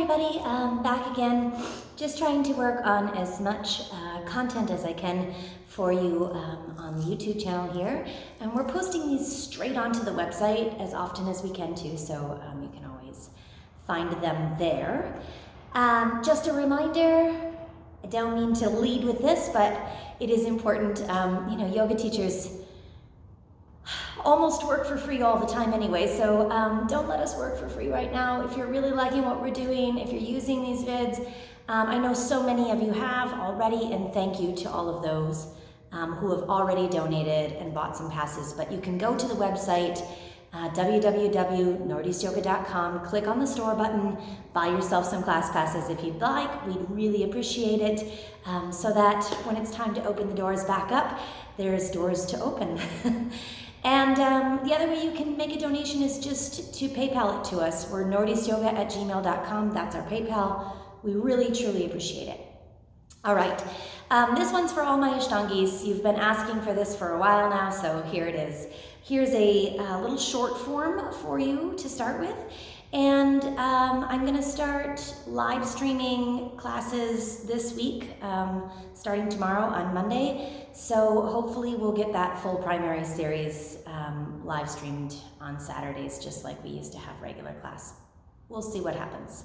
everybody, back again. Just trying to work on as much content as I can for you on the YouTube channel here. And we're posting these straight onto the website as often as we can too, so you can always find them there. Just a reminder, I don't mean to lead with this, but it is important. Yoga teachers almost work for free all the time anyway, so don't let us work for free right now. If you're really liking what we're doing, if you're using these vids, I know so many of you have already, and thank you to all of those who have already donated and bought some passes. But you can go to the website, www.nordistyoga.com, click on the store button, buy yourself some class passes if you'd like. We'd really appreciate it, so that when it's time to open the doors back up, there's doors to open. And the other way you can make a donation is just to PayPal it to us. We're nordistyoga@gmail.com. That's our PayPal. We really, truly appreciate it. All right, this one's for all my Ashtangis. You've been asking for this for a while now, so here it is. Here's a little short form for you to start with. And I'm gonna start live streaming classes this week, starting tomorrow on Monday. So hopefully we'll get that full primary series live streamed on Saturdays, just like we used to have regular class. We'll see what happens.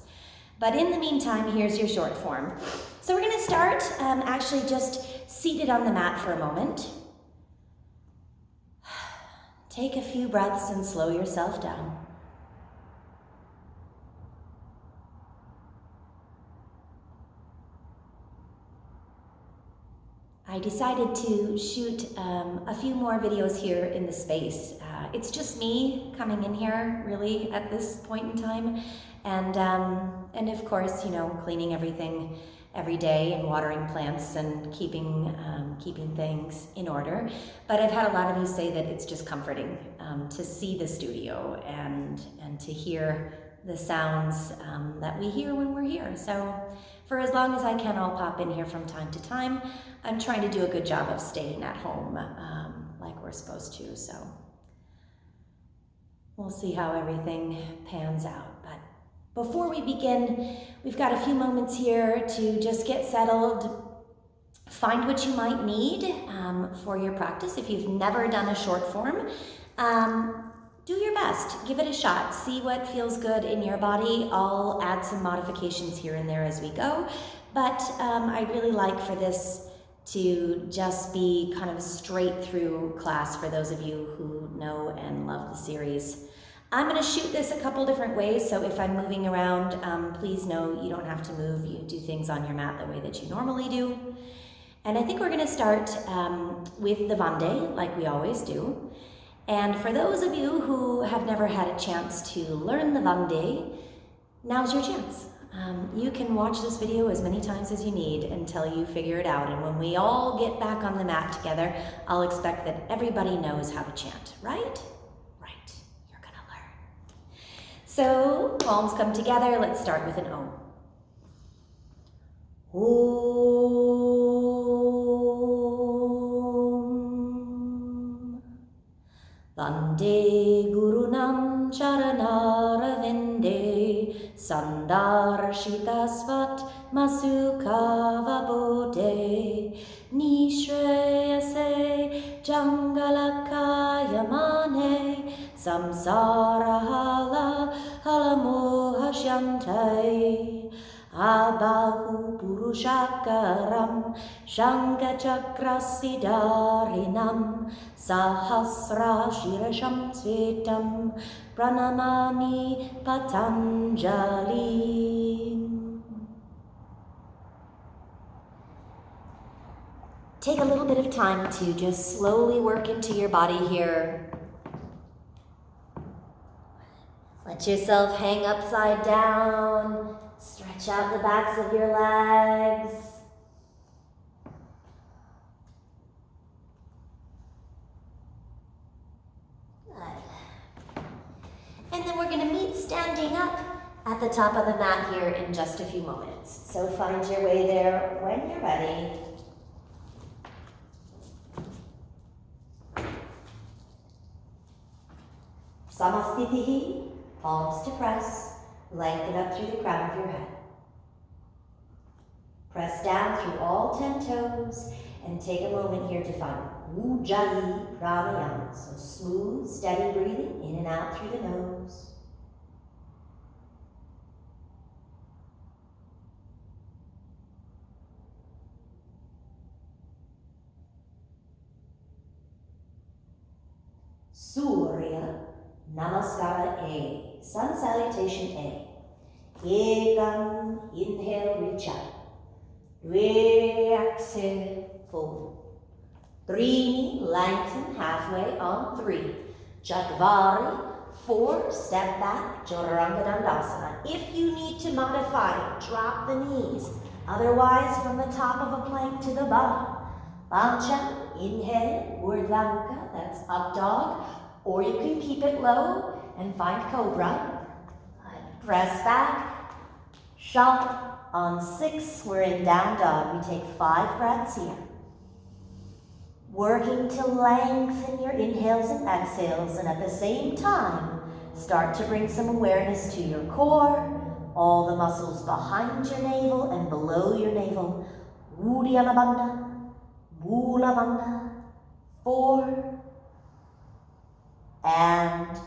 But in the meantime, here's your short form. So we're gonna start actually just seated on the mat for a moment. Take a few breaths and slow yourself down. I decided to shoot a few more videos here in the space. It's just me coming in here, really, at this point in time. And of course, cleaning everything every day and watering plants and keeping things in order. But I've had a lot of you say that it's just comforting to see the studio and to hear the sounds that we hear when we're here. So for as long as I can, I'll pop in here from time to time. I'm trying to do a good job of staying at home like we're supposed to, so we'll see how everything pans out. But before we begin, we've got a few moments here to just get settled, find what you might need for your practice. If you've never done a short form, do your best, give it a shot, see what feels good in your body. I'll add some modifications here and there as we go, but I'd really like for this to just be kind of a straight through class for those of you who know and love the series. I'm gonna shoot this a couple different ways, so if I'm moving around, please know you don't have to move. You do things on your mat the way that you normally do. And I think we're gonna start with the Vande, like we always do. And for those of you who have never had a chance to learn the Vande, now's your chance. You can watch this video as many times as you need until you figure it out. And when we all get back on the mat together, I'll expect that everybody knows how to chant, right? Right, you're gonna learn. So, palms come together. Let's start with an Om. Om. Vande Gurunam Charanaravinda Sandarshitasvat Masukha Vabode Nishreyase Jangalakayamane Samsara Hala Halamohashyante Abahu Purushakaram Shankachakrasidarinam Sahasra Shirasham Svetam Pranamami Patanjali. Take a little bit of time to just slowly work into your body here. Let yourself hang upside down. Stretch out the backs of your legs. Good. And then we're going to meet standing up at the top of the mat here in just a few moments. So find your way there when you're ready. Samastitihi, palms to press. Lengthen up through the crown of your head. Press down through all 10 toes and take a moment here to find Ujjayi Pranayama. So smooth, steady breathing in and out through the nose. Surya Namaskara A. Sun Salutation A. Ekam, inhale, reach up. Dve, exhale, fold. Three, lengthen halfway on 3. Chatvari, 4, step back, Chaturanga Dandasana. If you need to modify it, drop the knees. Otherwise, from the top of a plank to the bottom. Pancha, inhale, Urdhva, that's up dog. Or you can keep it low and find cobra. Press back, sharp. On 6, we're in down dog. We take 5 breaths here. Working to lengthen your inhales and exhales, and at the same time, start to bring some awareness to your core, all the muscles behind your navel and below your navel. Uddiyana Bandha, Mula Bandha, 4, and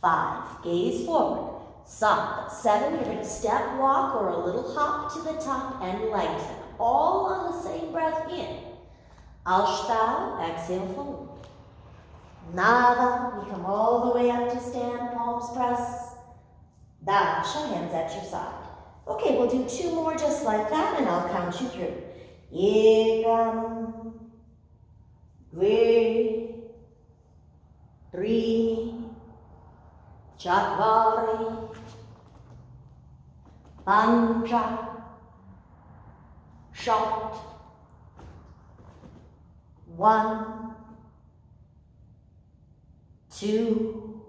5. Gaze forward. Up. 7, you're going to step, walk, or a little hop to the top and lengthen. All on the same breath in. Ashtanga, exhale, fold. Nava, we come all the way up to stand, palms press. Dasha, hands at your side. Okay, we'll do 2 more just like that, and I'll count you through. Ekam, dve, 3, Chatvari, Pancha, short, 1, 2,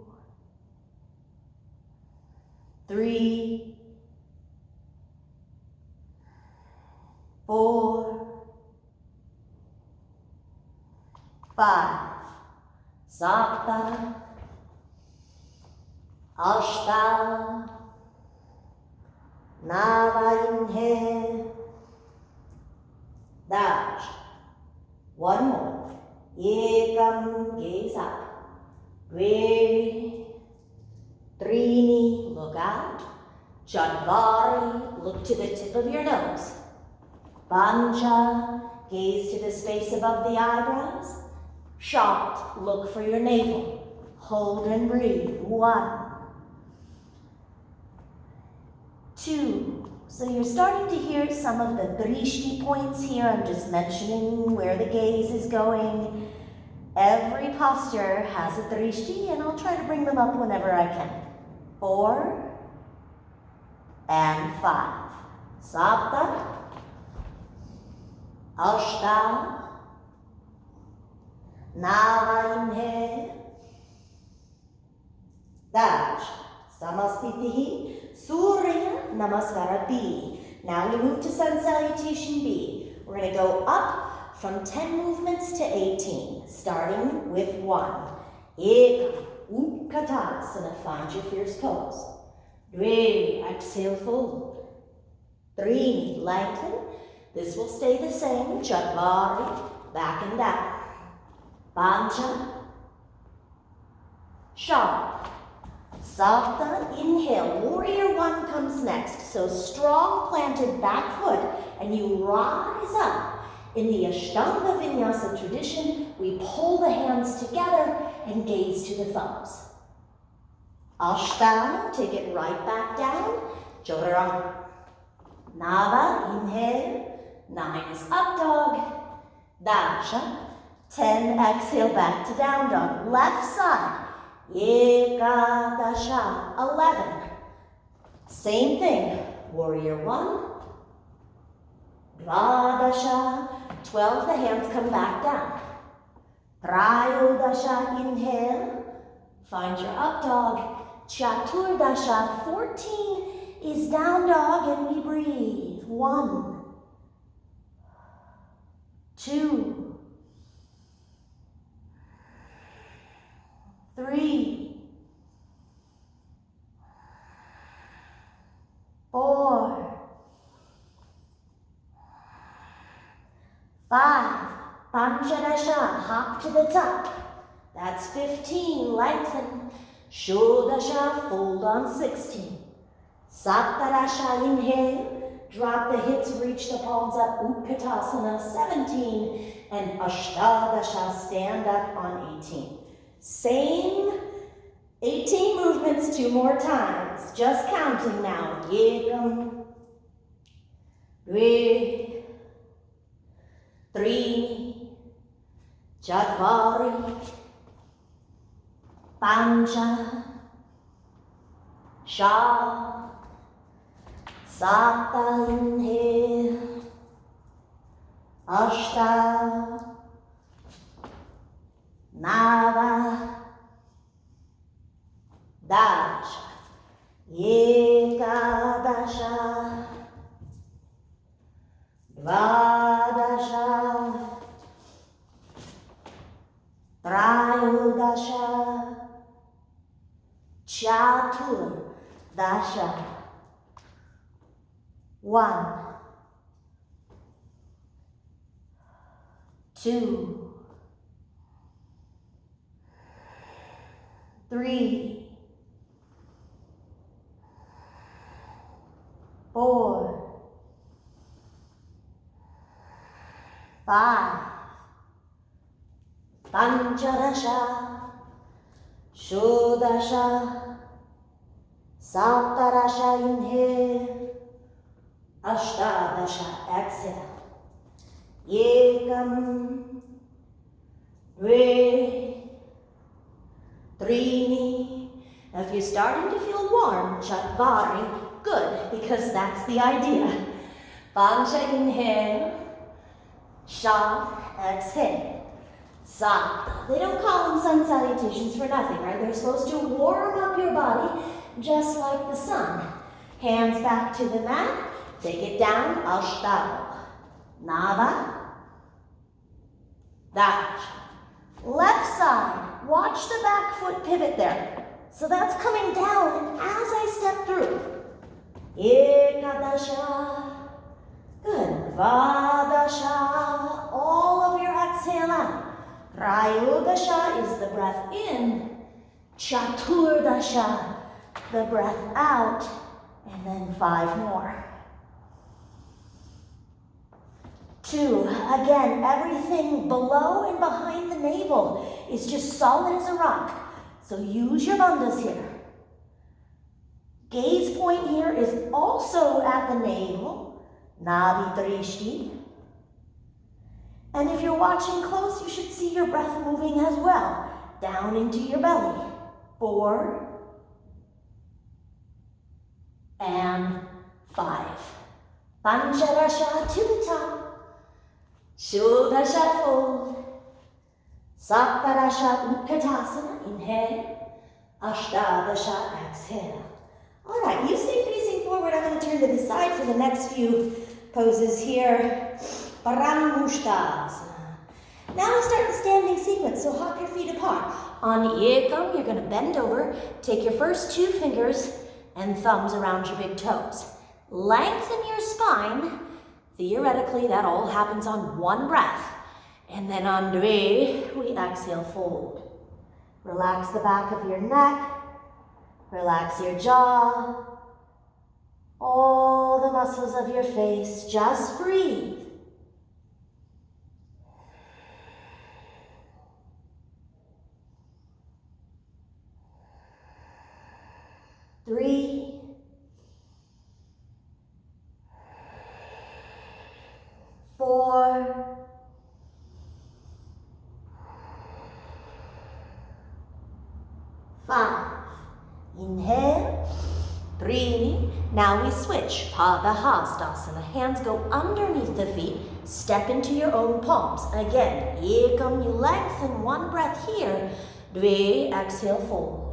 3, 4, 5, Sapta, Ashtanga, Nava, inhale, Dash. 1 more. Ekam, gaze up. Dve, 3, look out. Chatvari, look to the tip of your nose. Pancha, gaze to the space above the eyebrows. Shat, look for your navel. Hold and breathe. 1, 2. So you're starting to hear some of the drishti points here. I'm just mentioning where the gaze is going. Every posture has a drishti, and I'll try to bring them up whenever I can. 4 and 5. Sapta, Ashtanga, Nava, inhale, Dash, Samastitihi, Surya Namaskara B. Now we move to Sun Salutation B. We're going to go up from 10 movements to 18, starting with 1. Ekam, Utkatasana, find your fierce pose. Dve, exhale, fold. 3, lengthen. This will stay the same. Chatvari, back and down. Pancha, sharp. Sapta, inhale, warrior 1 comes next. So strong planted back foot, and you rise up. In the Ashtanga Vinyasa tradition, we pull the hands together and gaze to the thumbs. Ashtanga, take it right back down. Chaturanga. Nava, inhale. 9 is up dog. Dasha. 10, exhale back to down dog. Left side. Ekadasha, 11. Same thing. Warrior 1. Dvadasha, 12. The hands come back down. Trayodasha, inhale. Find your up dog. Chaturdasha, 14 is down dog, and we breathe. 1, 2, 3, Panchadasha, hop to the top. That's 15, lengthen. Shodasha, fold on 16. Saptarasha, inhale, drop the hips, reach the palms up, Utkatasana, 17. And Ashtadasha, stand up on 18. Same 18 movements 2 more times. Just counting now. Ekam, dve, tri, chatvari, pancha, sha, sapta, inhale, ashta, nava, dasha, ekadasha, dvadasha, trayodasha, chaturdasha. 1, 2, 3, 4, 5, Panchadasha, Shodasha, Saptarasha, inhale, Ashtadasha, exhale. Ekam, dve, trini. Now if you're starting to feel warm, chatvari, good, because that's the idea. Pancha, inhale, sha, exhale. Sapta. They don't call them sun salutations for nothing, right? They're supposed to warm up your body just like the sun. Hands back to the mat. Take it down. Ashtanga. Nava. Dash. Left side. Watch the back foot pivot there. So that's coming down as I step through. Ekadasha. Good. Vadasha. All of your exhale out. Trayodasha is the breath in. Chaturdasha, the breath out. And then 5 more. 2, again, everything below and behind the navel is just solid as a rock. So use your bandhas here. Gaze point here is also at the navel. Navi drishti. And if you're watching close, you should see your breath moving as well, down into your belly. 4 and 5. Panchadasha to the top. Shodasha fold. Saptarasha utkatasana, inhale. Ashtadasha, exhale. All right, you stay facing forward. I'm going to turn to the side for the next few poses here. Paramushtasana. Now we start the standing sequence, so hop your feet apart. On ekam, you're going to bend over, take your first 2 fingers and thumbs around your big toes. Lengthen your spine. Theoretically, that all happens on 1 breath. And then on dve, we exhale, fold. Relax the back of your neck. Relax your jaw. All the muscles of your face. Just breathe. 3, 4, 5. Inhale, trini. Now we switch. Padahastasana. Hands go underneath the feet. Step into your own palms. Again, ekam, you lengthen 1 breath here. Dve, exhale, fold.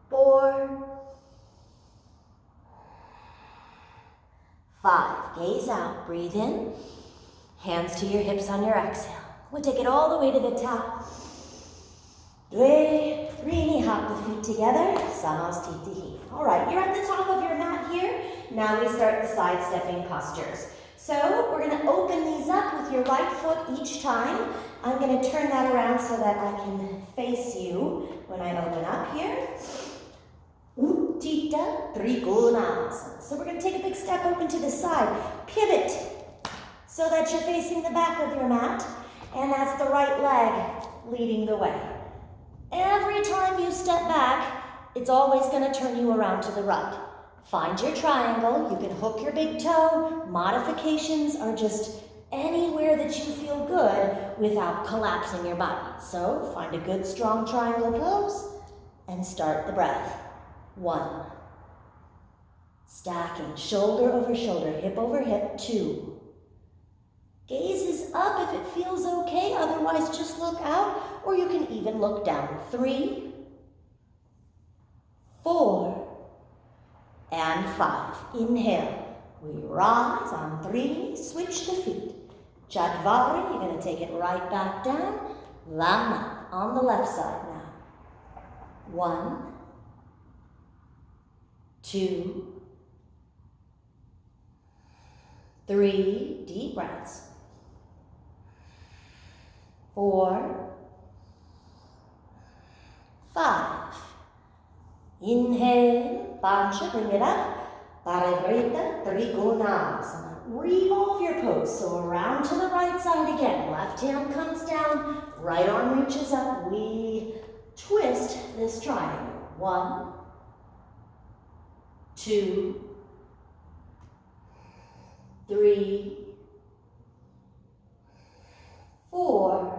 4, 5. Gaze out. Breathe in. Hands to your hips on your exhale. We'll take it all the way to the top. Due, three, hop the feet together. Samastitihi. All right, you're at the top of your mat here. Now we start the side stepping postures. So we're going to open these up with your right foot each time. I'm going to turn that around so that I can face you when I open up here. Uttita Trikonasana. So we're going to take a big step open to the side. Pivot so that you're facing the back of your mat. And that's the right leg leading the way. Every time you step back, it's always going to turn you around to the right. Find your triangle. You can hook your big toe. Modifications are just anywhere that you feel good without collapsing your body. So find a good strong triangle pose and start the breath. 1. Stacking shoulder over shoulder, hip over hip. 2. Gaze is up if it feels okay, otherwise just look out, or you can even look down. 3, 4, and 5. Inhale. We rise on 3, switch the feet. Chadvari, you're going to take it right back down. Lama on the left side now. 1, 2, 3, deep breaths. 4, 5. Inhale, Pancha, bring it up. Abbreviated Trikonasana. Revolve your pose, so around to the right side again. Left hand comes down, right arm reaches up. We twist this triangle. 1, 2, 3, 4,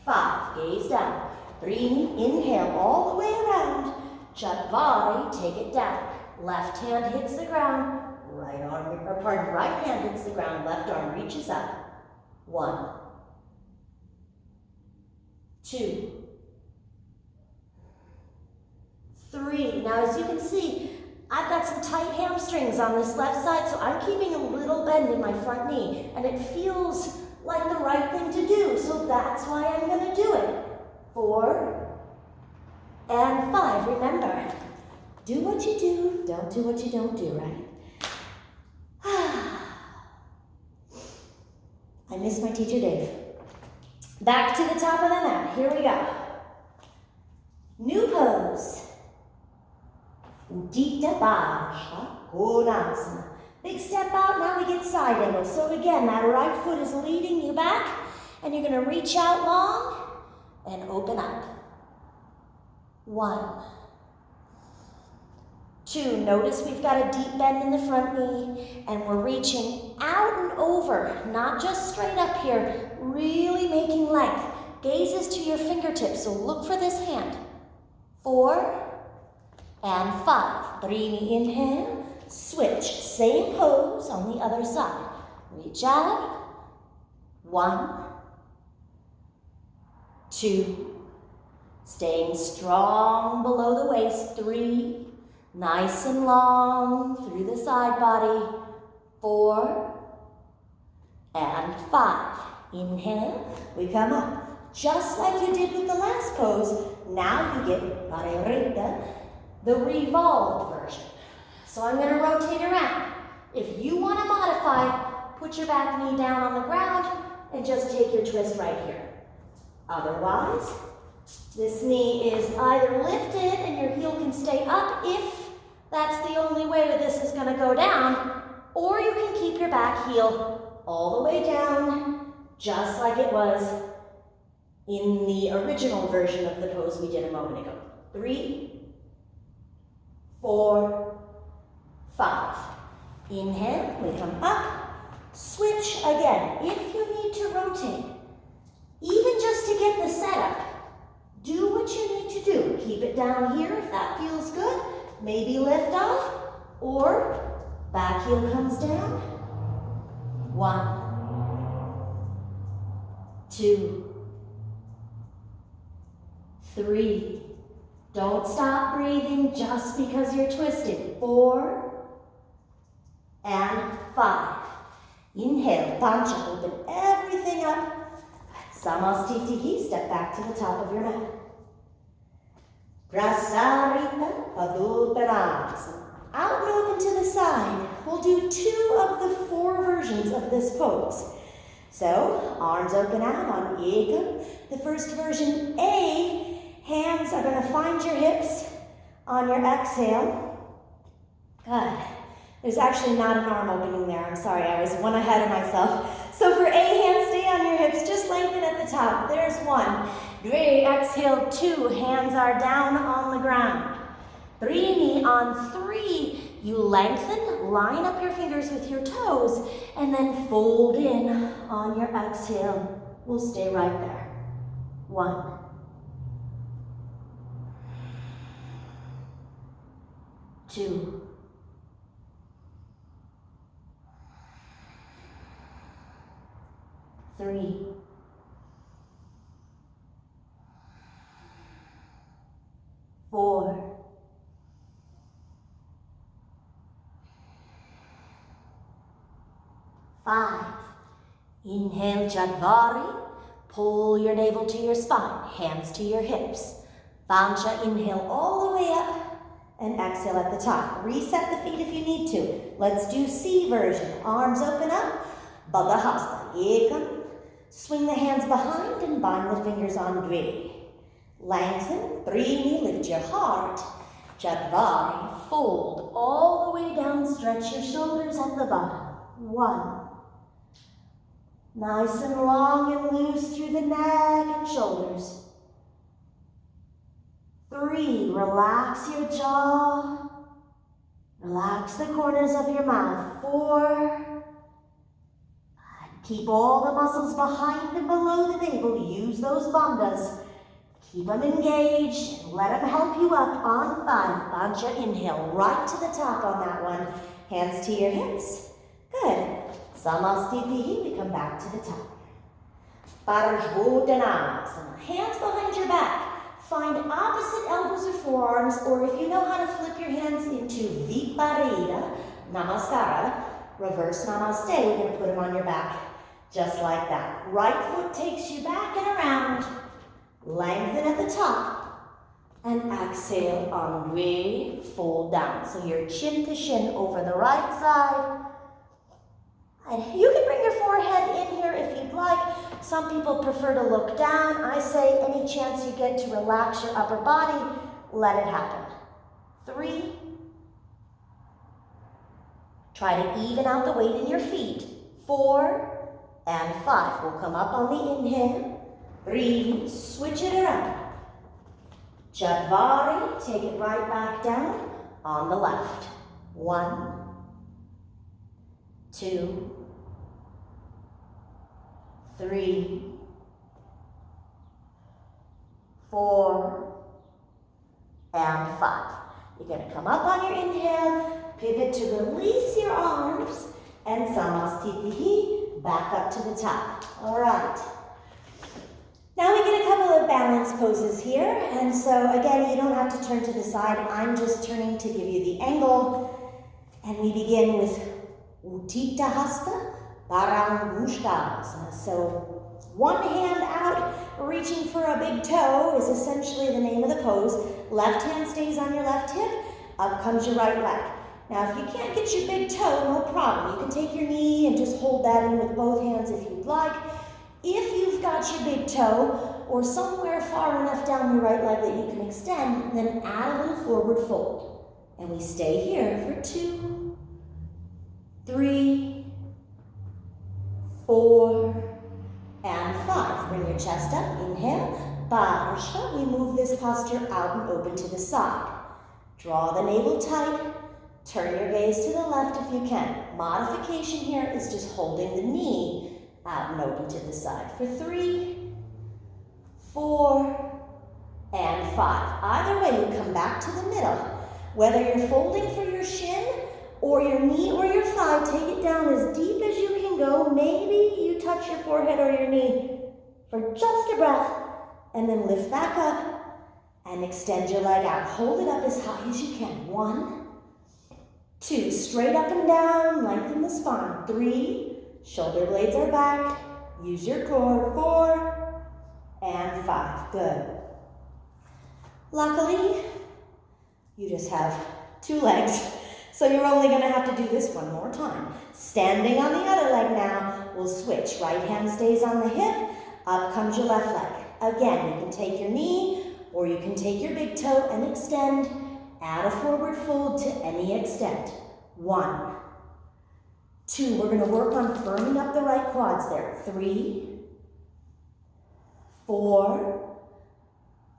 5. Gaze down. 3, inhale all the way around. Chadvari, take it down. Left hand hits the ground. Right hand hits the ground. Left arm reaches up. 1, 2, 3. Now as you can see, I've got some tight hamstrings on this left side, so I'm keeping a little bend in my front knee, and it feels like the right thing to do, so that's why I'm going to do it. 4 and 5. Remember, do what you do, don't do what you don't do, right? I miss my teacher, Dave. Back to the top of the mat. Here we go. New pose. Uttita Konasana. Big step out, now we get side angle. So again, that right foot is leading you back, and you're going to reach out long and open up. 1, 2. Notice we've got a deep bend in the front knee, and we're reaching out and over, not just straight up here, really making length. Gaze is to your fingertips, so look for this hand. 4 and 5. 3, inhale, switch. Same pose on the other side. Reach out. 1, 2. Staying strong below the waist. 3. Nice and long through the side body. 4 and 5. Inhale, we come up. Just like you did with the last pose, now you get Parerita, the revolved version. So I'm going to rotate around. If you want to modify, put your back knee down on the ground and just take your twist right here. Otherwise, this knee is either lifted and your heel can stay up if that's the only way that this is going to go down, or you can keep your back heel all the way down, just like it was in the original version of the pose we did a moment ago. 3, 4, 5. Inhale, we come up, switch again. If you need to rotate, even just to get the setup, do what you need to do. Keep it down here if that feels good. Maybe lift off, or back heel comes down. 1, 2, 3. Don't stop breathing just because you're twisted. 4 and 5. Inhale, pancha, open everything up. Samastitihi, step back to the top of your mat. Prasarita Paduttanasana. Out and open to the side. We'll do 2 of the 4 versions of this pose. So, arms open out on Ekam. The first version, A, hands are going to find your hips on your exhale. Good. There's actually not an arm opening there. I'm sorry, I was one ahead of myself. So for A, hands stay on your hips, just lengthen at the top. There's 1. Dve, exhale, 2, hands are down on the ground. Trini, on 3, you lengthen, line up your fingers with your toes, and then fold in on your exhale. We'll stay right there. 1. 2. 3. 4. 5. Inhale, Jadvari. Pull your navel to your spine, hands to your hips. Pancha, inhale all the way up and exhale at the top. Reset the feet if you need to. Let's do C version. Arms open up. Baddhasta. Ekam. Swing the hands behind and bind the fingers on Dve. Lengthen. Trini, lift your heart. Jadvari, fold all the way down. Stretch your shoulders at the bottom. 1. Nice and long and loose through the neck and shoulders. 3, relax your jaw. Relax the corners of your mouth. 4. Keep all the muscles behind and below the navel. Use those bandhas. Keep them engaged and let them help you up on 5. Pancha, inhale right to the top on that one. Hands to your hips. Good. Samastitihi, we come back to the top. Parshvottanasana. Hands behind your back. Find opposite elbows or forearms, or if you know how to flip your hands into Viparita, Namaskara, reverse Namaste, we're going to put them on your back just like that. Right foot takes you back and around. Lengthen at the top. And exhale on Dve, fold down. So you're chin to shin over the right side. And you can bring your forehead in here if you'd like. Some people prefer to look down. I say any chance you get to relax your upper body, let it happen. 3. Try to even out the weight in your feet. 4 and 5. We'll come up on the inhale. 3, switch it around. Jadvari, take it right back down on the left. 1, 2, 3, 4, and 5. You're going to come up on your inhale, pivot to release your arms, and Samastitihi, back up to the top. All right. Now we get a couple of balance poses here, and so again, you don't have to turn to the side. I'm just turning to give you the angle, and we begin with Uttita Hasta, Parangushtasana. So one hand out, reaching for a big toe is essentially the name of the pose. Left hand stays on your left hip, up comes your right leg. Now if you can't get your big toe, no problem. You can take your knee and just hold that in with both hands if you'd like. If you've got your big toe or somewhere far enough down your right leg that you can extend, then add a little forward fold. And we stay here for 2, 3, 4, and 5. Bring your chest up, inhale, Parshva. We move this posture out and open to the side. Draw the navel tight, turn your gaze to the left if you can. Modification here is just holding the knee out and open to the side for 3, 4, and 5. Either way, you come back to the middle. Whether you're folding for your shin or your knee or your thigh, take it down as deep as you can go. Maybe you touch your forehead or your knee for just a breath, and then lift back up and extend your leg out. Hold it up as high as you can. 1, 2, straight up and down, lengthen the spine. 3, Shoulder blades are back. Use your core. 4 and 5. Good. Luckily, you just have 2 legs, so you're only going to have to do this one more time. Standing on the other leg now, we'll switch. Right hand stays on the hip, up comes your left leg. Again, you can take your knee, or you can take your big toe and extend. Add a forward fold to any extent. 1, 2, we're going to work on firming up the right quads there. 3, 4,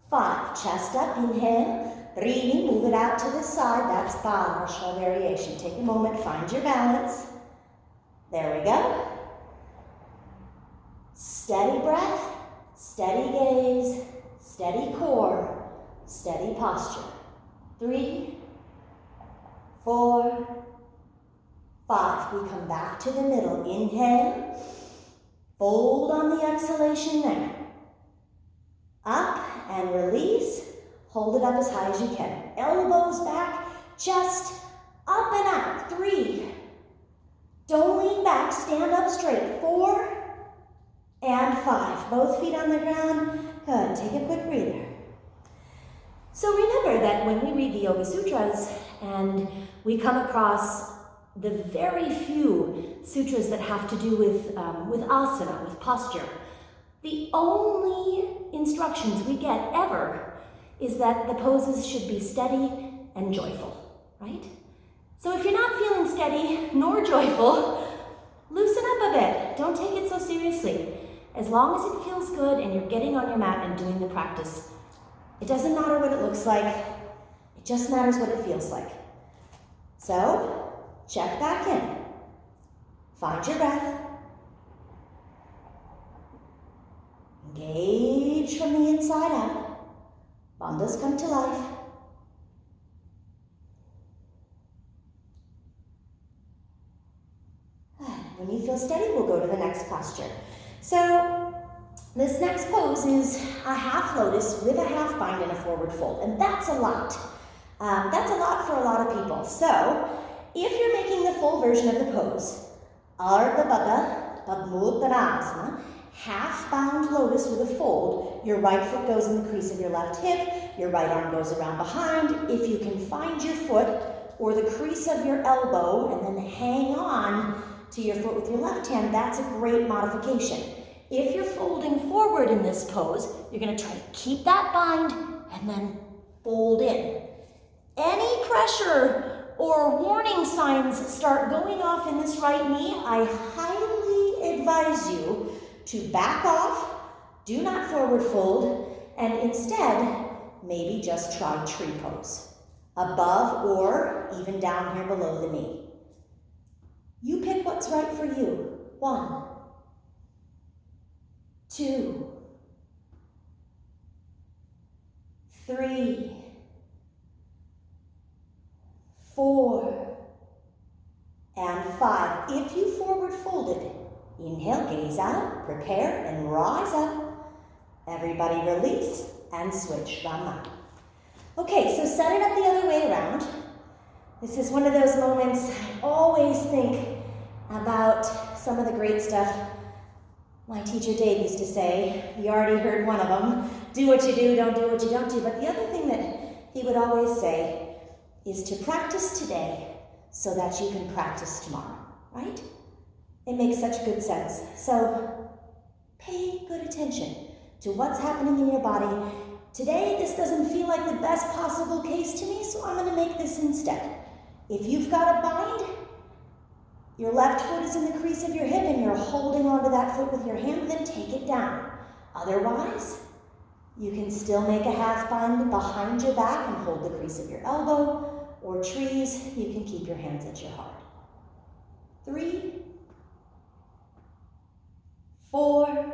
5. Chest up, inhale. Breathing, move it out to the side. That's partial variation. Take a moment, find your balance. There we go. Steady breath, steady gaze, steady core, steady posture. 3, 4, 5. We come back to the middle. Inhale. Fold on the exhalation there. Up and release. Hold it up as high as you can. Elbows back, chest up and out. 3. Don't lean back, stand up straight. 4 and 5. Both feet on the ground. Good, take a quick breather. So remember that when we read the Yoga Sutras and we come across the very few sutras that have to do with asana, with posture, the only instructions we get ever is that the poses should be steady and joyful, right? So if you're not feeling steady nor joyful, loosen up a bit. Don't take it so seriously. As long as it feels good and you're getting on your mat and doing the practice, it doesn't matter what it looks like. It just matters what it feels like. So, check back in. Find your breath. Engage from the inside out. Bandhas come to life. When you feel steady, we'll go to the next posture. So this next pose is a half lotus with a half bind and a forward fold, and that's a lot. That's a lot for a lot of people. So if you're making the full version of the pose, Ardha Baddha Padmottanasana, half bound lotus with a fold, your right foot goes in the crease of your left hip, your right arm goes around behind. If you can find your foot or the crease of your elbow and then hang on to your foot with your left hand, that's a great modification. If you're folding forward in this pose, you're going to try to keep that bind and then fold in. Any pressure or warning signs start going off in this right knee, I highly advise you to back off, do not forward fold, and instead, maybe just try tree pose, above or even down here below the knee. You pick what's right for you. 1, 2, 3, 4, and 5. If you forward folded, inhale, gaze out, prepare, and rise up. Everybody release and switch. Rama. Okay, so set it up the other way around. This is one of those moments I always think about some of the great stuff my teacher Dave used to say. You already heard one of them. Do what you do, don't do what you don't do. But the other thing that he would always say is to practice today so that you can practice tomorrow, right? It makes such good sense. So pay good attention to what's happening in your body. Today, this doesn't feel like the best possible case to me, so I'm going to make this instead. If you've got a bind, your left foot is in the crease of your hip and you're holding onto that foot with your hand, then take it down. Otherwise, you can still make a half bind behind your back and hold the crease of your elbow, or trees, you can keep your hands at your heart. 3, 4,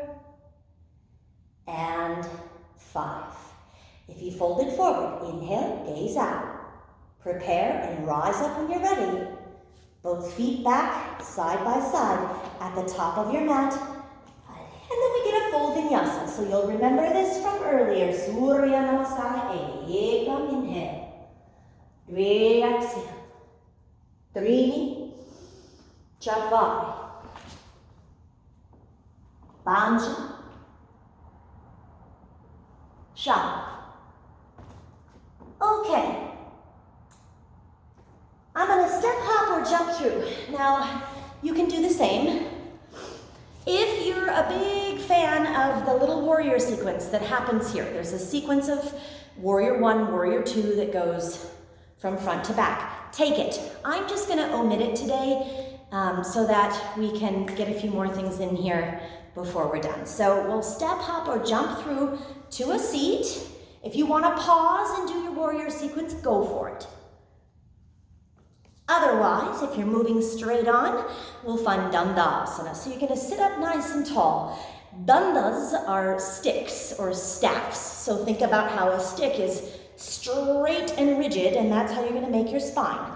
and 5. If you fold it forward, inhale, gaze out. Prepare and rise up when you're ready. Both feet back, side by side, at the top of your mat. And then we get a full vinyasa. So you'll remember this from earlier. Surya Namaskara, Ekam, inhale. 3, exhale. 3, Chatvari. Pancha, Sha. Okay. I'm gonna step, hop, or jump through. Now, you can do the same. If you're a big fan of the little warrior sequence that happens here, there's a sequence of warrior 1, warrior 2 that goes from front to back. Take it. I'm just gonna omit it today so that we can get a few more things in here before we're done. So we'll step, hop, or jump through to a seat. If you wanna pause and do your warrior sequence, go for it. Otherwise, if you're moving straight on, we'll find Dandasana. So you're gonna sit up nice and tall. Dandas are sticks or staffs. So think about how a stick is straight and rigid, and that's how you're gonna make your spine.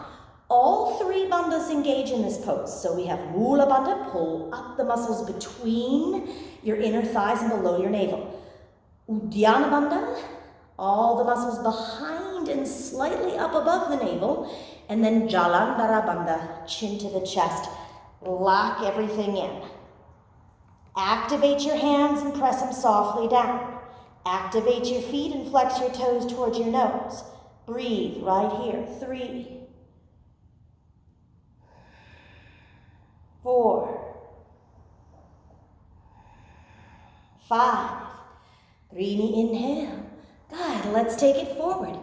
All 3 bandhas engage in this pose. So we have Mula Bandha, pull up the muscles between your inner thighs and below your navel. Uddiyana Bandha, all the muscles behind and slightly up above the navel. And then Jalandhara Bandha, chin to the chest. Lock everything in. Activate your hands and press them softly down. Activate your feet and flex your toes towards your nose. Breathe right here. 3, 4, 5. Trini, inhale. Good, let's take it forward.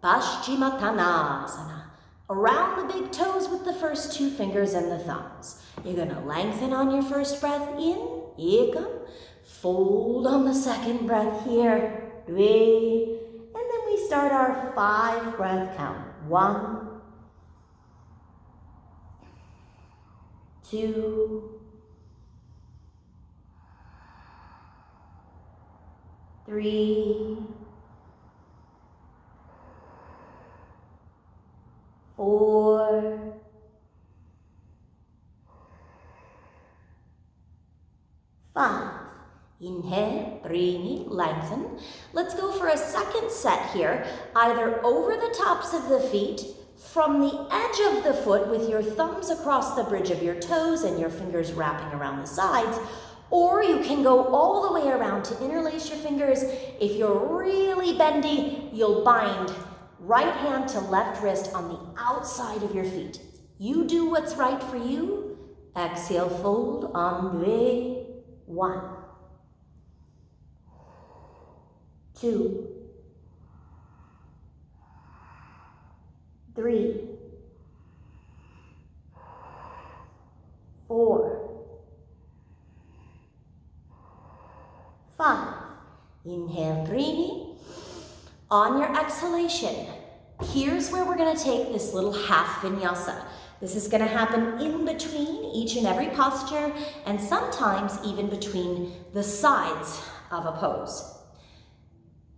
Paschimottanasana. Around the big toes with the first 2 fingers and the thumbs. You're gonna lengthen on your first breath in, ekam. Fold on the second breath here, 3. And then we start our 5 breath count. 1, 2, 3, 4, 5. Inhale, Trini, lengthen. Let's go for a second set here, either over the tops of the feet, from the edge of the foot with your thumbs across the bridge of your toes and your fingers wrapping around the sides, or you can go all the way around to interlace your fingers. If you're really bendy, you'll bind right hand to left wrist on the outside of your feet. You do what's right for you. Exhale, fold, Andre. 1, 2, 3, 4, 5. Inhale, Trini. On your exhalation, here's where we're going to take this little half vinyasa. This is going to happen in between each and every posture, and sometimes even between the sides of a pose.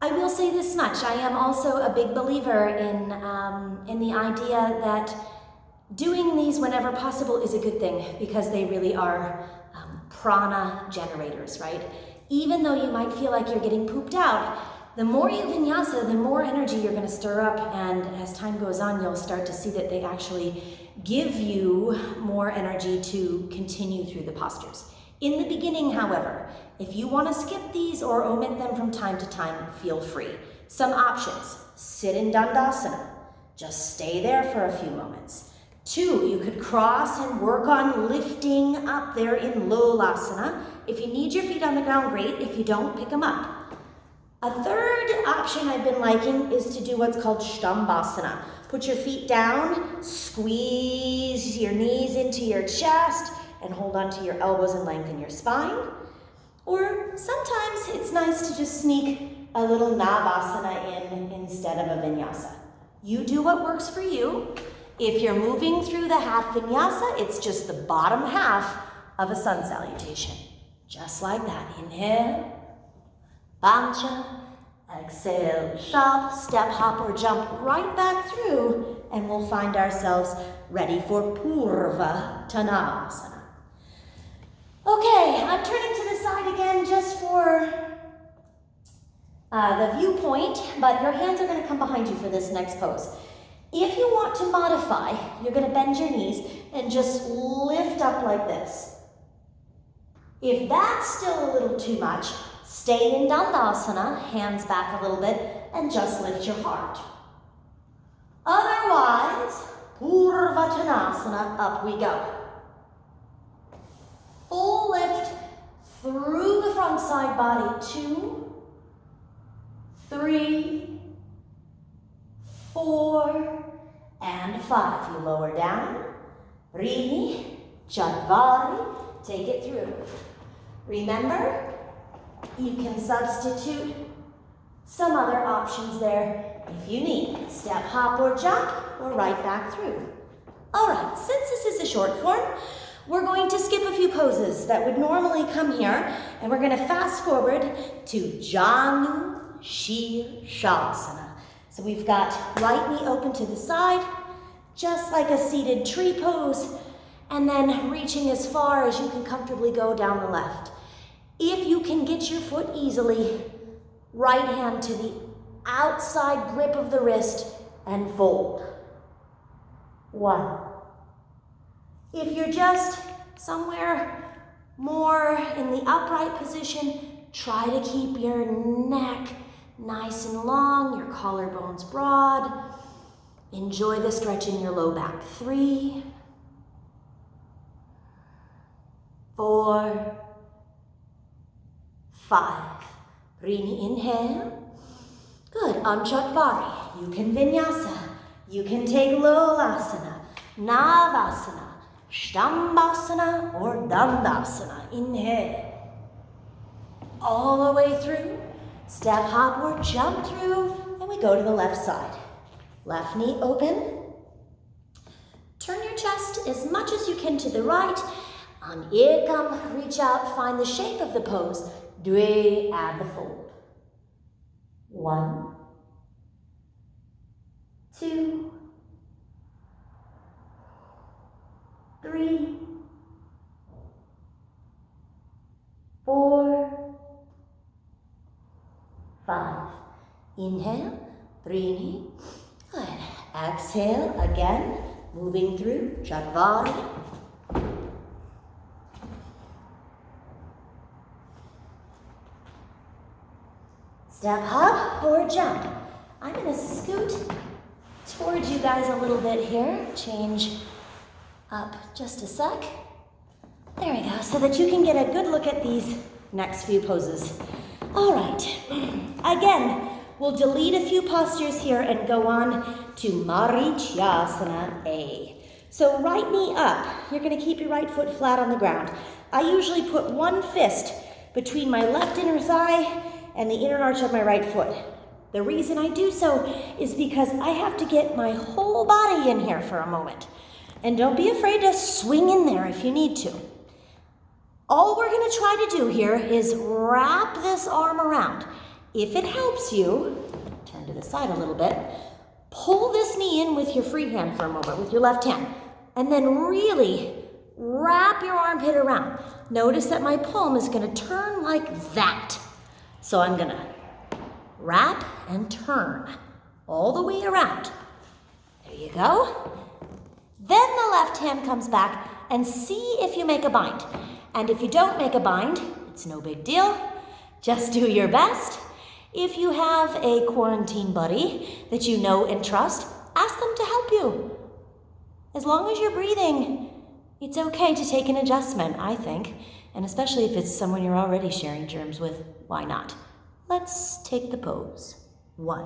I will say this much, I am also a big believer in the idea that doing these whenever possible is a good thing, because they really are prana generators, right? Even though you might feel like you're getting pooped out, the more you vinyasa, the more energy you're going to stir up, and as time goes on, you'll start to see that they actually give you more energy to continue through the postures. In the beginning, however, if you want to skip these or omit them from time to time, feel free. Some options: sit in Dandasana. Just stay there for a few moments. 2, you could cross and work on lifting up there in Lolasana. If you need your feet on the ground, great. If you don't, pick them up. A third option I've been liking is to do what's called Stambhasana. Put your feet down, squeeze your knees into your chest, and hold onto your elbows and lengthen your spine. Or sometimes it's nice to just sneak a little Navasana in instead of a vinyasa. You do what works for you. If you're moving through the half vinyasa, it's just the bottom half of a sun salutation. Just like that. Inhale, Pancha, exhale, shop, step, hop, or jump right back through, and we'll find ourselves ready for Purva Tanasana. Okay, I'm turning to the side again just for the viewpoint, but your hands are going to come behind you for this next pose. If you want to modify, you're going to bend your knees and just lift up like this. If that's still a little too much, stay in Dandasana, hands back a little bit, and just lift your heart. Otherwise, Purvattanasana, up we go. Full lift through the front side body. 2, 3, 4, and 5. You lower down. Rini, Chatvari, take it through. Remember, you can substitute some other options there if you need. Step, hop, or jump, or right back through. All right, since this is a short form, we're going to skip a few poses that would normally come here, and we're going to fast forward to Janu Shirshasana. So we've got right knee open to the side, just like a seated tree pose, and then reaching as far as you can comfortably go down the left. If you can get your foot easily, right hand to the outside grip of the wrist and fold. 1. If you're just somewhere more in the upright position, try to keep your neck nice and long, your collarbones broad. Enjoy the stretch in your low back. 3, 4, 5. Rini, inhale. Good. Anchakvari. You can Vinyasa. You can take Lolasana, Navasana, Stambhasana, or Dandasana. Inhale. All the way through. Step, hop, or jump through. And we go to the left side. Left knee open. Turn your chest as much as you can to the right. On Ekam, reach out, find the shape of the pose. Dve, add the fold. 1, 2, 3, 4, 5. Inhale, Rini. Good. Exhale again, moving through Chatvari. Step, hop, or jump. I'm going to scoot towards you guys a little bit here. Change up just a sec. There we go, so that you can get a good look at these next few poses. All right. Again, we'll delete a few postures here and go on to Marichyasana A. So right knee up. You're going to keep your right foot flat on the ground. I usually put one fist between my left inner thigh and the inner arch of my right foot. The reason I do so is because I have to get my whole body in here for a moment. And don't be afraid to swing in there if you need to. All we're going to try to do here is wrap this arm around. If it helps you, turn to the side a little bit, pull this knee in with your free hand for a moment, with your left hand, and then really wrap your armpit around. Notice that my palm is going to turn like that. So I'm going to wrap and turn all the way around. There you go. Then the left hand comes back and see if you make a bind. And if you don't make a bind, it's no big deal. Just do your best. If you have a quarantine buddy that you know and trust, ask them to help you. As long as you're breathing, it's okay to take an adjustment, I think. And especially if it's someone you're already sharing germs with, why not? Let's take the pose. 1,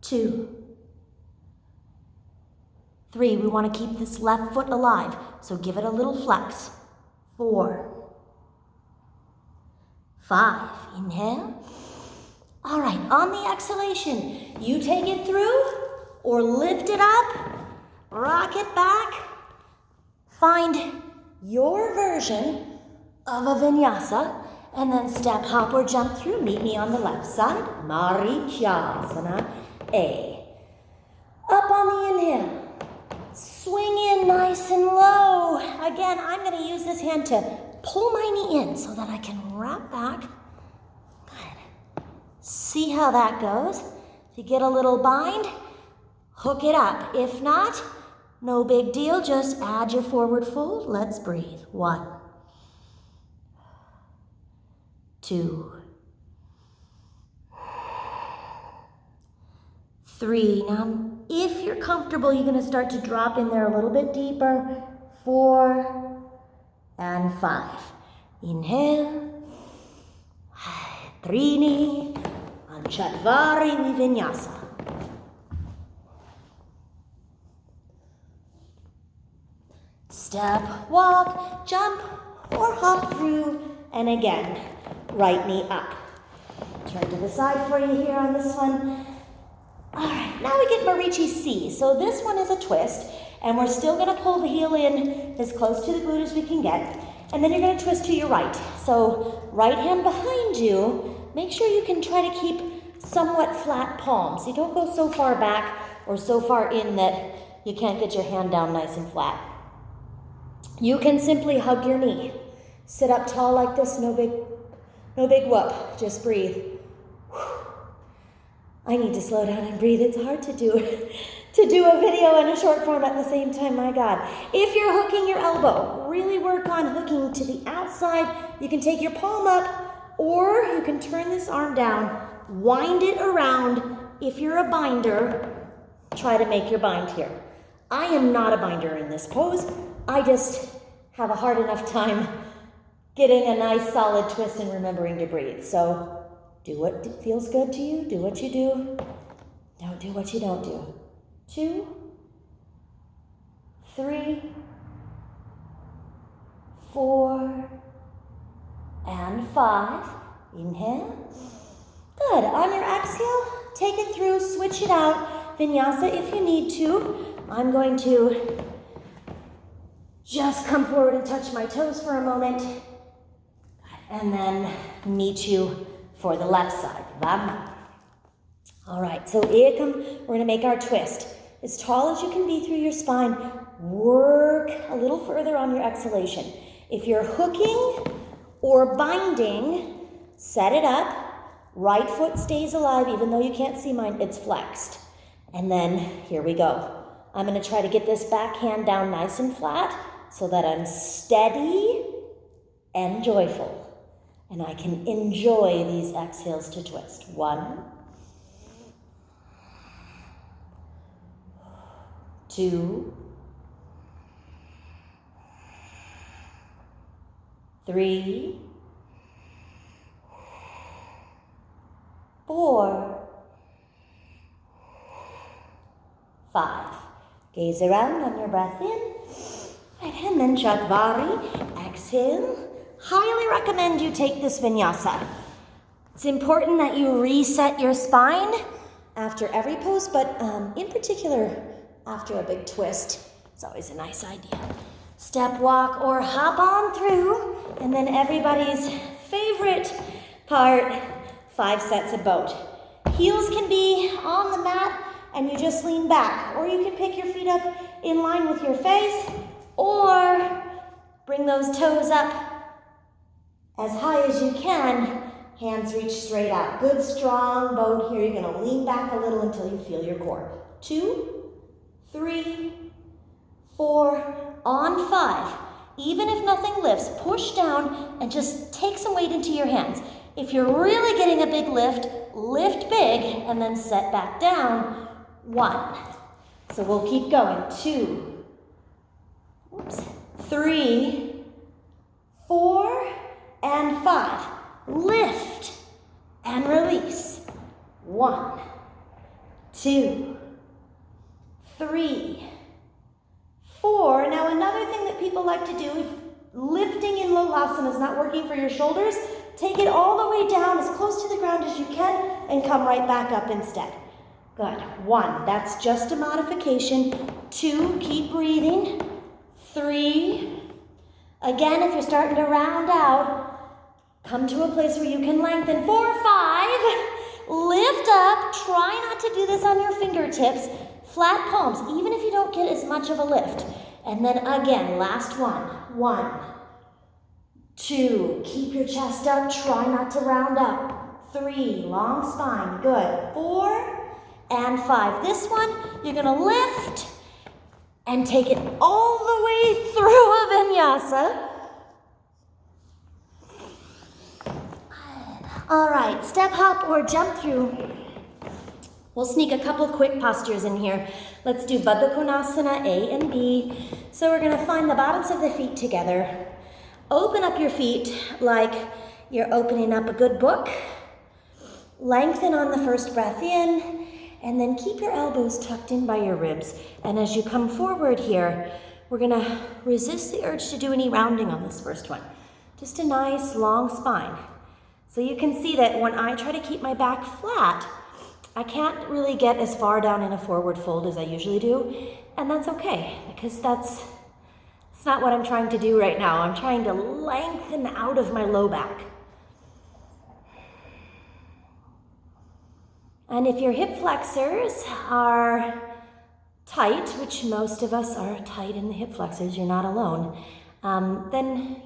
2, 3. We want to keep this left foot alive, so give it a little flex. 4, 5. Inhale. All right, on the exhalation, you take it through or lift it up, rock it back. Find your version of a vinyasa, and then step, hop, or jump through. Meet me on the left side. Marichyasana A. Up on the inhale. Swing in nice and low. Again, I'm going to use this hand to pull my knee in so that I can wrap back. Good. See how that goes. If you get a little bind, hook it up. If not, No big deal, just add your forward fold. Let's breathe. 1, 2, 3. Now, if you're comfortable, you're gonna start to drop in there a little bit deeper. 4 and 5. Inhale. Trini. Chatvari Vinyasa. Step, walk, jump, or hop through, and again, right knee up. Turn to the side for you here on this one. All right, now we get Marichi C. So this one is a twist, and we're still gonna pull the heel in as close to the glute as we can get, and then you're gonna twist to your right. So right hand behind you, make sure you can try to keep somewhat flat palms. You don't go so far back or so far in that you can't get your hand down nice and flat. You can simply hug your knee. Sit up tall like this, no big whoop, just breathe. I need to slow down and breathe. It's hard to do a video and a short form at the same time, my God. If you're hooking your elbow, really work on hooking to the outside. You can take your palm up, or you can turn this arm down, wind it around. If you're a binder, try to make your bind here. I am not a binder in this pose. I just have a hard enough time getting a nice solid twist and remembering to breathe. So do what feels good to you. Do what you do. Don't do what you don't do. 2, 3, 4, and 5. Inhale. Good. On your exhale, take it through, switch it out. Vinyasa if you need to. I'm going to just come forward and touch my toes for a moment, and then meet you for the left side. Vama. All right, so we're gonna make our twist. As tall as you can be through your spine, work a little further on your exhalation. If you're hooking or binding, set it up. Right foot stays alive, even though you can't see mine, it's flexed. And then here we go. I'm gonna try to get this back hand down nice and flat so that I'm steady and joyful. And I can enjoy these exhales to twist. 1, 2, 3, 4, 5. Gaze around on your breath in. Right, and then Chatvari. Exhale. Highly recommend you take this vinyasa. It's important that you reset your spine after every pose, but in particular after a big twist. It's always a nice idea. Step, walk, or hop on through, and then everybody's favorite part, 5 sets of boat. Heels can be on the mat, and you just lean back, or you can pick your feet up in line with your face, or bring those toes up as high as you can, hands reach straight out. Good strong boat here. You're gonna lean back a little until you feel your core. 2, 3, 4, on 5. Even if nothing lifts, push down and just take some weight into your hands. If you're really getting a big lift, lift big and then set back down. 1. So we'll keep going. 2, 3, 4, and 5. Lift and release. 1, 2, 3, 4. Now another thing that people like to do, if lifting in Lolasana is not working for your shoulders, take it all the way down as close to the ground as you can and come right back up instead. Good. 1, that's just a modification. 2, keep breathing. 3, again, if you're starting to round out, come to a place where you can lengthen. 4, 5, lift up. Try not to do this on your fingertips. Flat palms, even if you don't get as much of a lift. And then again, last one. 1, 2, keep your chest up. Try not to round up. 3, long spine. Good. 4 and 5. This one, you're gonna lift and take it all the way through a vinyasa. All right, step hop or jump through. We'll sneak a couple quick postures in here. Let's do Baddha Konasana A and B. So we're gonna find the bottoms of the feet together. Open up your feet like you're opening up a good book. Lengthen on the first breath in, and then keep your elbows tucked in by your ribs. And as you come forward here, we're gonna resist the urge to do any rounding on this first one. Just a nice long spine. So you can see that when I try to keep my back flat, I can't really get as far down in a forward fold as I usually do, and that's okay, because that's not what I'm trying to do right now. I'm trying to lengthen out of my low back. And if your hip flexors are tight, which most of us are tight in the hip flexors, you're not alone, then,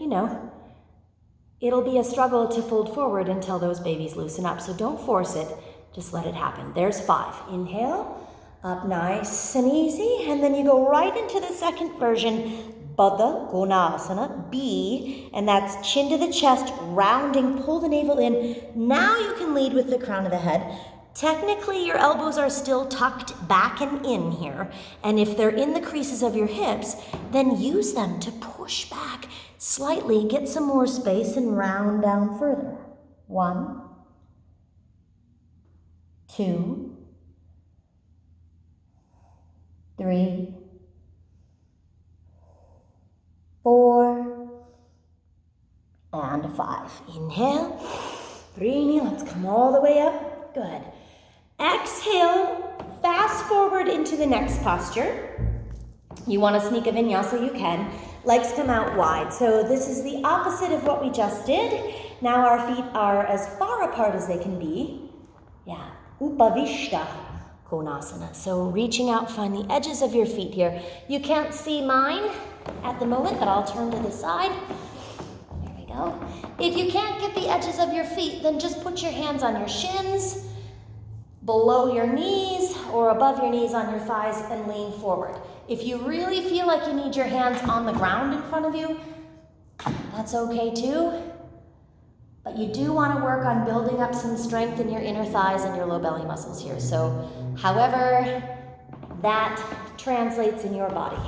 it'll be a struggle to fold forward until those babies loosen up. So don't force it, just let it happen. There's 5. Inhale, up nice and easy, and then you go right into the second version, Baddha Konasana B, and that's chin to the chest, rounding, pull the navel in. Now you can lead with the crown of the head. Technically, your elbows are still tucked back and in here, and if they're in the creases of your hips, then use them to push back slightly, get some more space, and round down further. 1, 2, 3, 4, and 5. Inhale, breathing, let's come all the way up. Good. Exhale, fast forward into the next posture. You want to sneak a vinyasa, you can. Legs come out wide. So this is the opposite of what we just did. Now our feet are as far apart as they can be. Yeah, Upavishta Konasana. So reaching out, find the edges of your feet here. You can't see mine at the moment, but I'll turn to the side. There we go. If you can't get the edges of your feet, then just put your hands on your shins, below your knees, or above your knees on your thighs, and lean forward. If you really feel like you need your hands on the ground in front of you, that's okay too. But you do want to work on building up some strength in your inner thighs and your low belly muscles here. So however that translates in your body.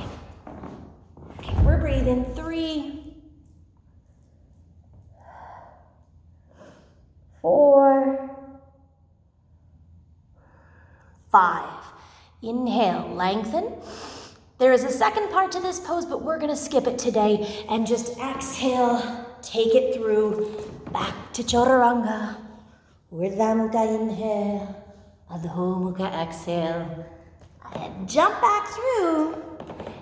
Okay, we're breathing. 3, 4, 5. Inhale, lengthen. There is a second part to this pose, but we're gonna skip it today and just exhale, take it through, back to Chaturanga. Urdhva Mukha inhale, Adho Mukha exhale, and jump back through.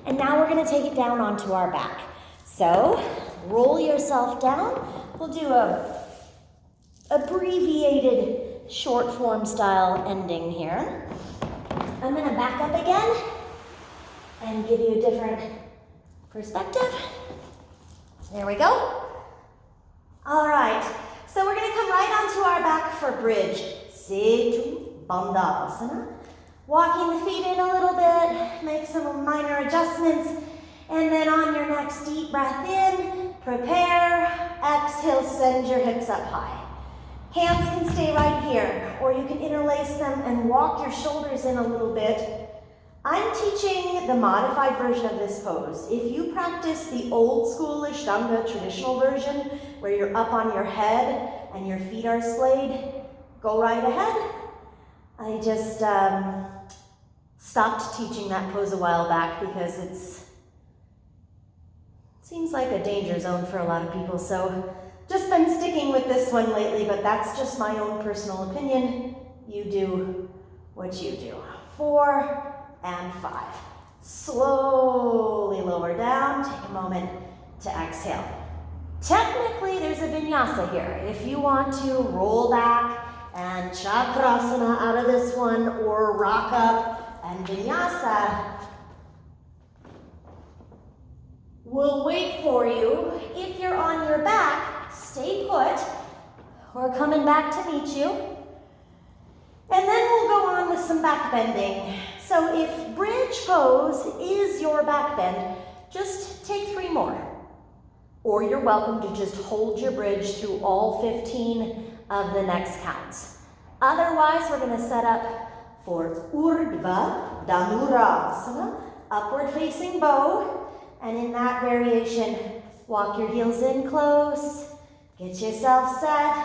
And now we're gonna take it down onto our back. So, roll yourself down. We'll do a abbreviated short form style ending here. I'm gonna back up again and give you a different perspective. There we go. All right, so we're gonna come right onto our back for bridge. Setu Bandhasana. Walking the feet in a little bit, make some minor adjustments, and then on your next deep breath in, prepare, exhale, send your hips up high. Hands can stay right here, or you can interlace them and walk your shoulders in a little bit. I'm teaching the modified version of this pose. If you practice the old school Ashtanga traditional version, where you're up on your head and your feet are splayed, go right ahead. I just stopped teaching that pose a while back because it seems like a danger zone for a lot of people. So just been sticking with this one lately, but that's just my own personal opinion. You do what you do. 4 and 5. Slowly lower down. Take a moment to exhale. Technically, there's a vinyasa here. If you want to roll back and chakrasana out of this one, or rock up and vinyasa, we'll wait for you. If you're on your back, stay put. We're coming back to meet you. And then we'll go on with some back bending. So if bridge pose is your back bend, just take 3 more. Or you're welcome to just hold your bridge through all 15 of the next counts. Otherwise, we're going to set up for Urdhva Dhanurasana, upward facing bow. And in that variation, walk your heels in close, get yourself set.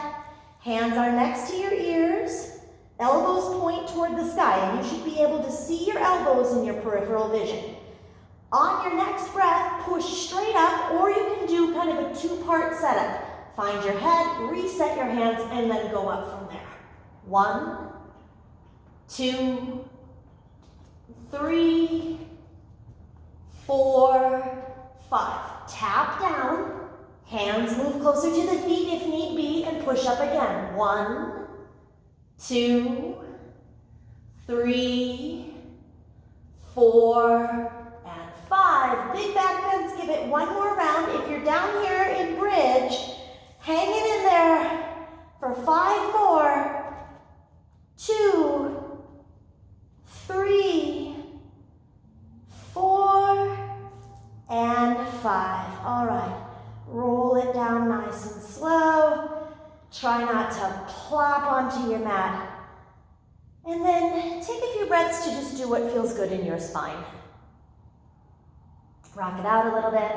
Hands are next to your ears. Elbows point toward the sky, and you should be able to see your elbows in your peripheral vision. On your next breath, push straight up, or you can do kind of a 2-part setup. Find your head, reset your hands, and then go up from there. 1, 2, 3, 4, 5. Tap down, hands move closer to the feet if need be, and push up again. 1, 2, 3, 4, and 5. Big back bends, give it 1 more round. If you're down here in bridge, hang it in there for 5 more. 2, 3, 4, and 5. All right, roll it down nice and slow. Try not to plop onto your mat. And then take a few breaths to just do what feels good in your spine. Rock it out a little bit.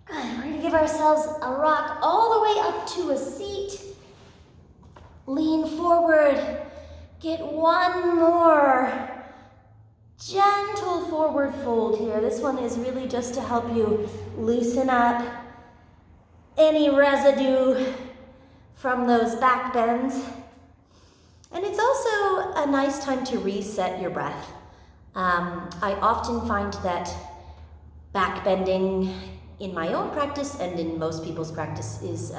Good, we're gonna give ourselves a rock all the way up to a seat. Lean forward, get 1 more gentle forward fold here. This one is really just to help you loosen up any residue from those back bends. And it's also a nice time to reset your breath. I often find that back bending in my own practice and in most people's practice is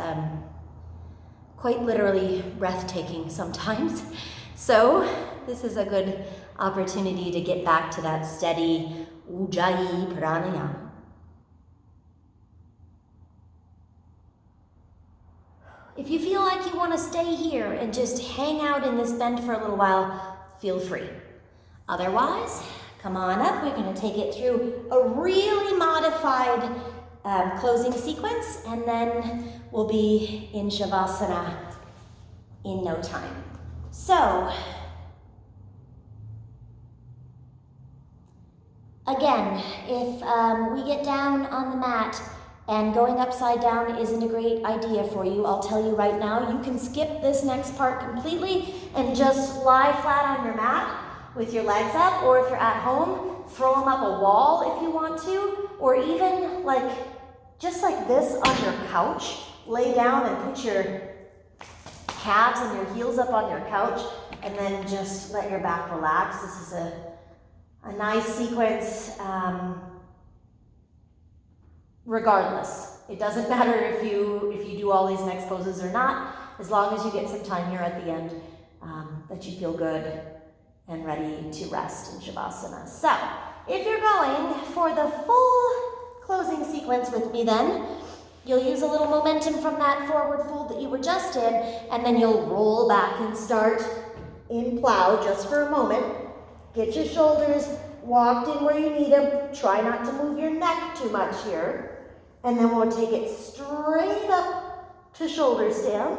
quite literally breathtaking sometimes. So this is a good opportunity to get back to that steady Ujjayi pranayama. If you feel like you want to stay here and just hang out in this bend for a little while, feel free. Otherwise, come on up. We're going to take it through a really modified closing sequence, and then we'll be in Shavasana in no time. So, again, if we get down on the mat and going upside down isn't a great idea for you, I'll tell you right now, you can skip this next part completely and just lie flat on your mat with your legs up, or if you're at home, throw them up a wall if you want to, or even just like this on your couch, lay down and put your calves and your heels up on your couch, and then just let your back relax. This is a nice sequence, regardless. It doesn't matter if you do all these next poses or not, as long as you get some time here at the end that you feel good and ready to rest in Shavasana. So, if you're going for the full closing sequence with me then, you'll use a little momentum from that forward fold that you were just in, and then you'll roll back and start in plow just for a moment. Get your shoulders walked in where you need them. Try not to move your neck too much here. And then we'll take it straight up to shoulder stand.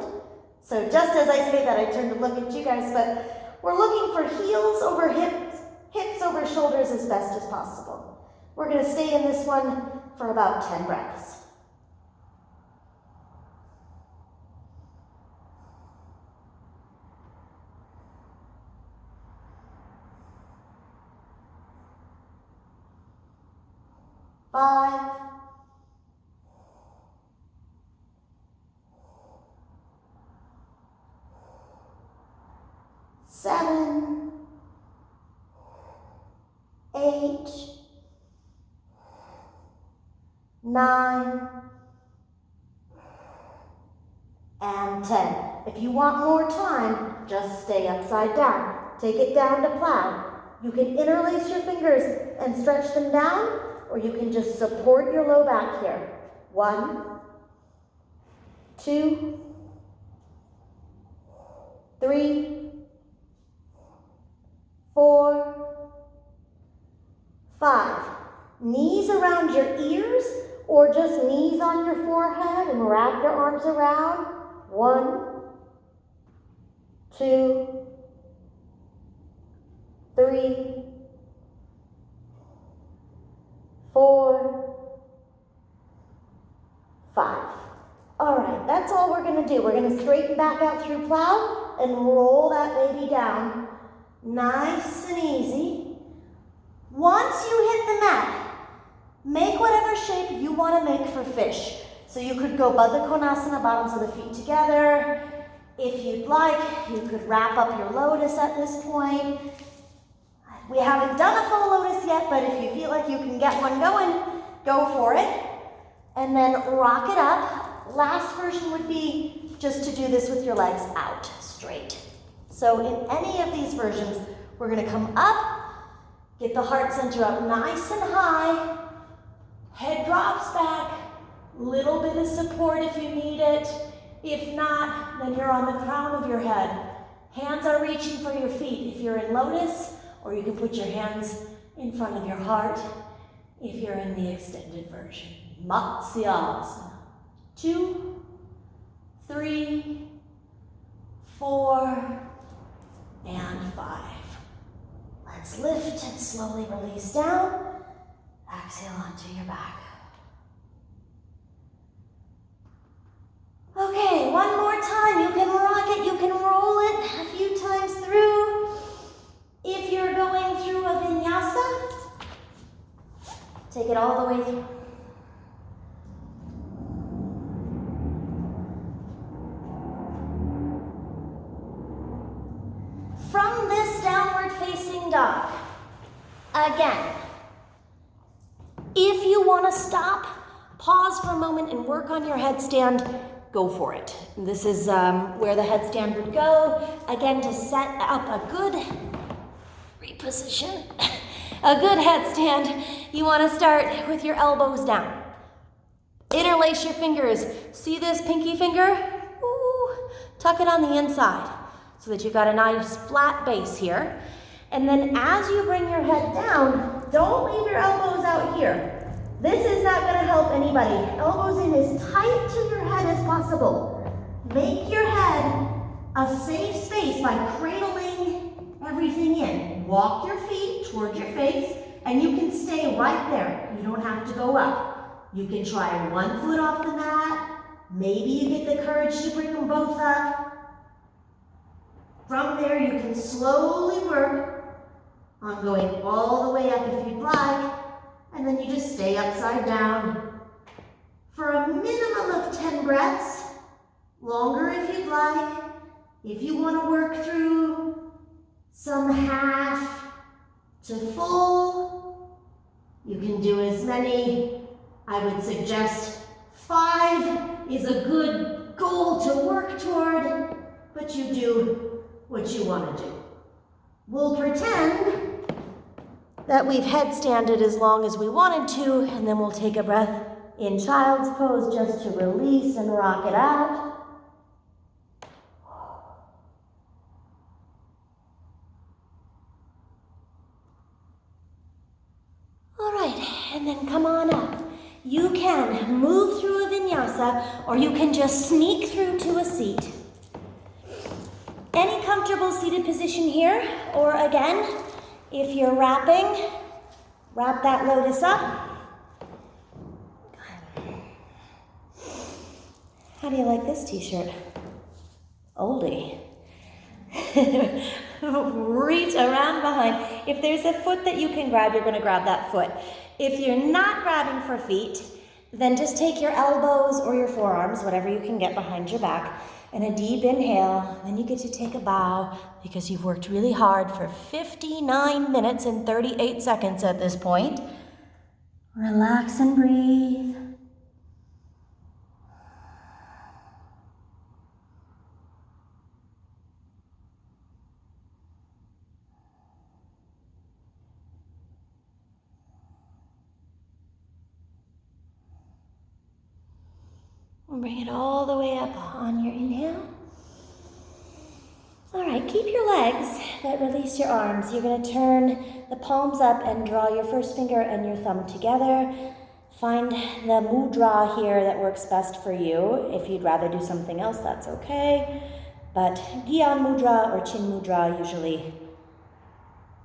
So just as I say that, I turn to look at you guys, but we're looking for heels over hips, hips over shoulders as best as possible. We're going to stay in this one for about 10 breaths. Five, 7, 8, 9, and 10. If you want more time, just stay upside down. Take it down to plow. You can interlace your fingers and stretch them down, or you can just support your low back here. 1, 2, 3, 4, 5. Knees around your ears or just knees on your forehead and wrap your arms around. 1, 2, 3, 4, 5. All right, that's all we're going to do. We're going to straighten back out through plow and roll that baby down. Nice and easy. Once you hit the mat, make whatever shape you want to make for fish. So you could go Baddha Konasana, bottoms of the feet together. If you'd like, you could wrap up your lotus at this point. We haven't done a full lotus yet, but if you feel like you can get one going, go for it. And then rock it up. Last version would be just to do this with your legs out, straight. So in any of these versions, we're going to come up, get the heart center up nice and high, head drops back, little bit of support if you need it. If not, then you're on the crown of your head. Hands are reaching for your feet if you're in lotus, or you can put your hands in front of your heart if you're in the extended version. Matsyasana. 2, 3, 4, and 5. Let's lift and slowly release down. Exhale onto your back. Okay, one more time. You can rock it, you can roll it a few times through. If you're going through a vinyasa, take it all the way through. From this downward facing dog, again, if you want to stop, pause for a moment and work on your headstand, go for it. This is where the headstand would go. Again, to set up a good reposition, a good headstand, you want to start with your elbows down. Interlace your fingers. See this pinky finger? Ooh, tuck it on the inside so that you've got a nice flat base here. And then as you bring your head down, don't leave your elbows out here. This is not going to help anybody. Elbows in as tight to your head as possible. Make your head a safe space by cradling everything in. Walk your feet towards your face, and you can stay right there. You don't have to go up. You can try one foot off the mat. Maybe you get the courage to bring them both up. From there, you can slowly work on going all the way up if you'd like, and then you just stay upside down for a minimum of 10 breaths, longer if you'd like. If you want to work through some half to full, you can do as many. I would suggest 5 is a good goal to work toward, but you do what you want to do. We'll pretend that we've headstanded as long as we wanted to, and then we'll take a breath in child's pose just to release and rock it out. All right, and then come on up. You can move through a vinyasa, or you can just sneak through to a seat. Any comfortable seated position here, or again, if you're wrapping, wrap that lotus up. How do you like this t-shirt? Oldie. Reach around behind. If there's a foot that you can grab, you're going to grab that foot. If you're not grabbing for feet, then just take your elbows or your forearms, whatever you can get behind your back, and a deep inhale. Then you get to take a bow because you've worked really hard for 59 minutes and 38 seconds at this point. Relax and breathe. And bring it all the way up on your inhale. All right, keep your legs, but release your arms. You're going to turn the palms up and draw your first finger and your thumb together. Find the mudra here that works best for you. If you'd rather do something else, that's okay. But Gyan mudra or Chin mudra usually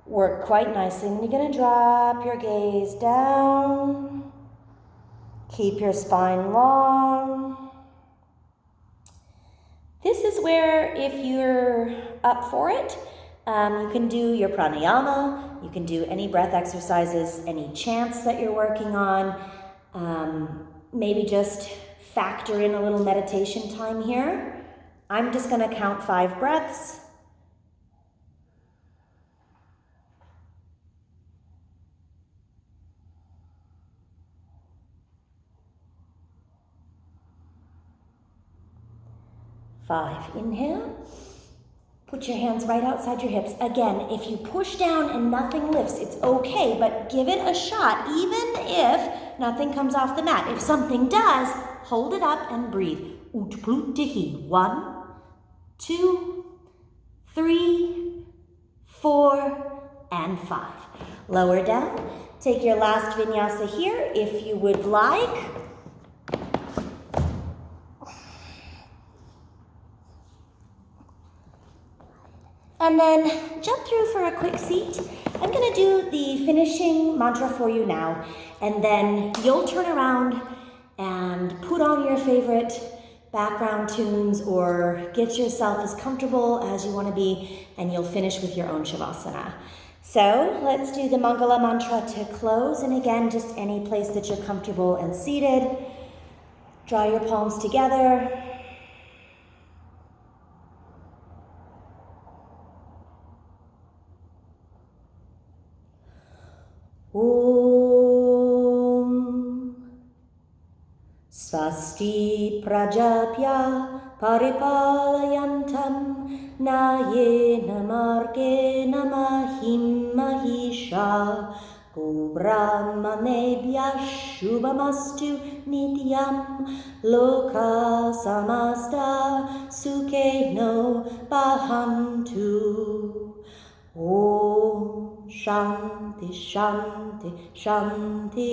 work quite nicely. And you're going to drop your gaze down. Keep your spine long. This is where, if you're up for it, you can do your pranayama, you can do any breath exercises, any chants that you're working on. Maybe just factor in a little meditation time here. I'm just going to count 5 breaths. Five. Inhale. Put your hands right outside your hips. Again, if you push down and nothing lifts, it's okay, but give it a shot, even if nothing comes off the mat. If something does, hold it up and breathe. Utplutihi. 1, 2, 3, 4, and 5. Lower down. Take your last vinyasa here if you would like. And then jump through for a quick seat. I'm going to do the finishing mantra for you now, and then you'll turn around and put on your favorite background tunes or get yourself as comfortable as you want to be, and you'll finish with your own Shavasana. So let's do the Mangala mantra to close, and again, just any place that you're comfortable and seated. Draw your palms together. Om Swasti Prajapya Paripalayantam Nayena Margena Mahim Mahisha Gobrahmanebhya Shubhamastu Nityam Loka Samasta Sukheno Bhavantu. Om Shanti, Shanti, Shanti.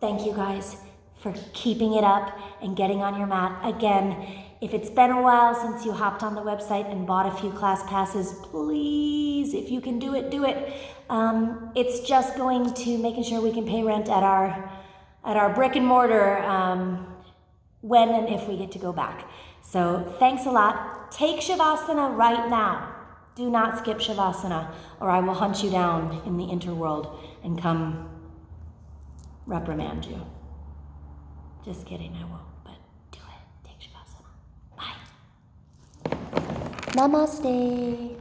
Thank you guys for keeping it up and getting on your mat. Again, if it's been a while since you hopped on the website and bought a few class passes, please, if you can do it, do it. It's just going to making sure we can pay rent at our brick and mortar when and if we get to go back. So thanks a lot. Take Shavasana right now. Do not skip Shavasana, or I will hunt you down in the interworld and come reprimand you. Just kidding, I won't, but do it. Take Shavasana. Bye. Namaste.